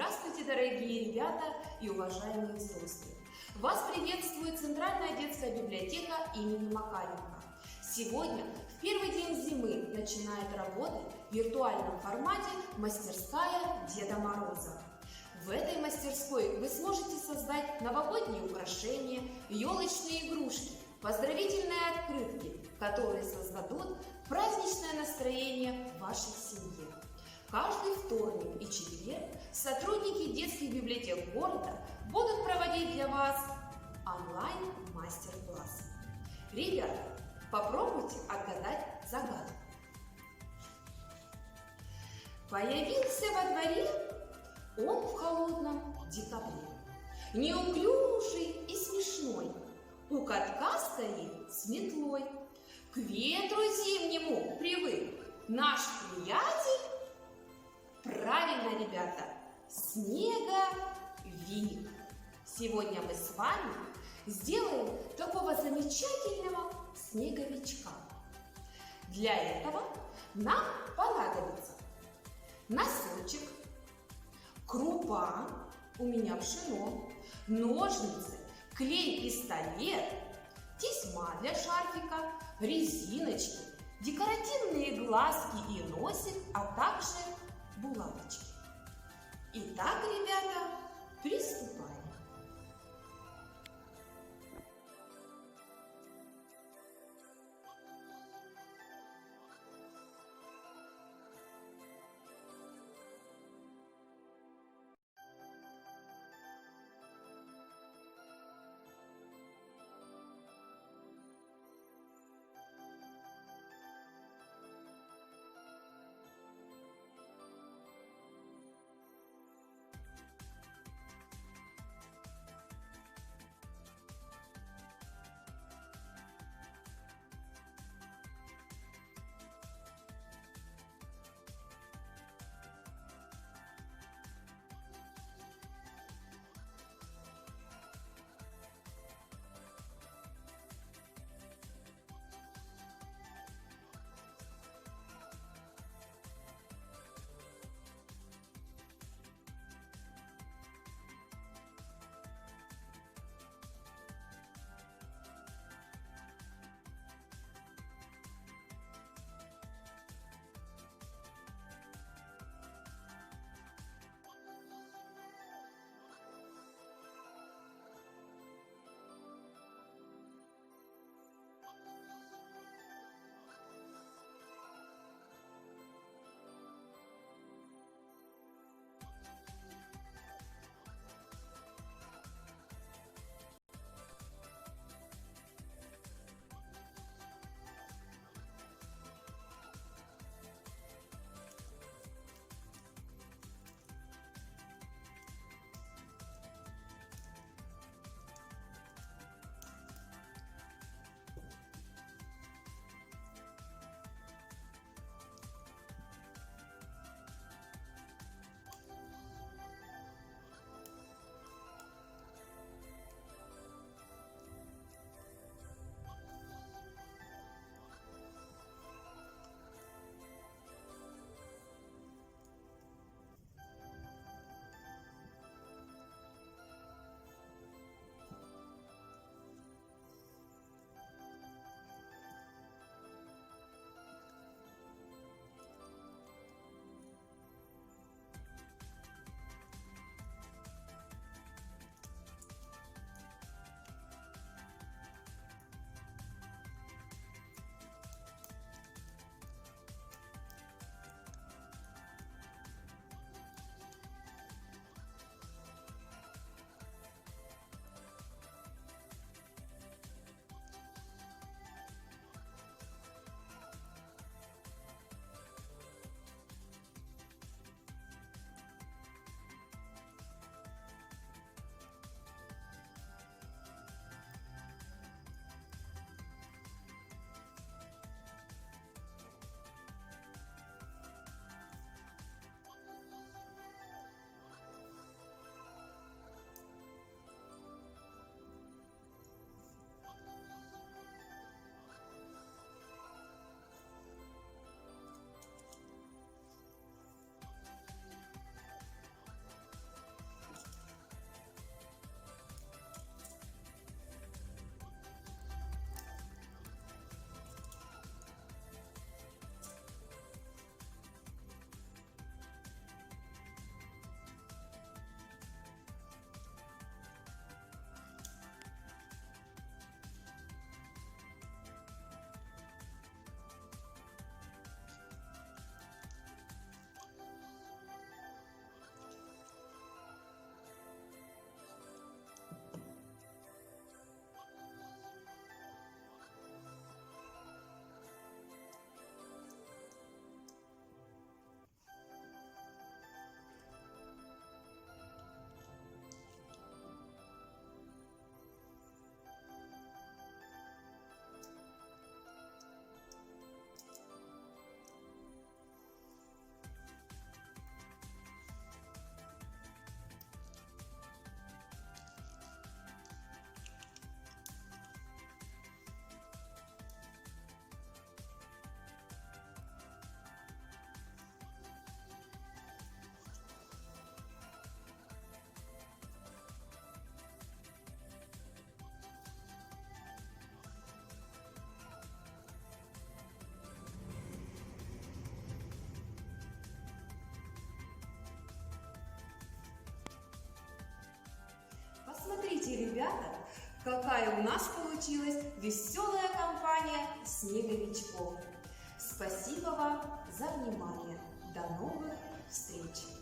Здравствуйте, дорогие ребята и уважаемые взрослые! Вас приветствует Центральная детская библиотека имени Макаренко. Сегодня, в первый день зимы, начинает работать в виртуальном формате мастерская Деда Мороза. В этой мастерской вы сможете создать новогодние украшения, елочные игрушки, поздравительные открытки, которые создадут праздничное настроение в вашей семье. Каждый вторник и четверг сотрудники детских библиотек города будут проводить для вас онлайн-мастер-класс. Ребята, попробуйте отгадать загадку. Появился во дворе он в холодном декабре. Неуклюжий и смешной, у катка стоит с метлой. К ветру зимнему привык наш приятель. Правильно, ребята, снеговик. Сегодня мы с вами сделаем такого замечательного снеговичка. Для этого нам понадобится носочек, крупа, у меня пшено, ножницы, клей-пистолет, тесьма для шарфика, резиночки, декоративные глазки и носик, а также булавочки. Итак, ребята, приступаем. Посмотрите, ребята, какая у нас получилась веселая компания снеговичков. Спасибо вам за внимание. До новых встреч!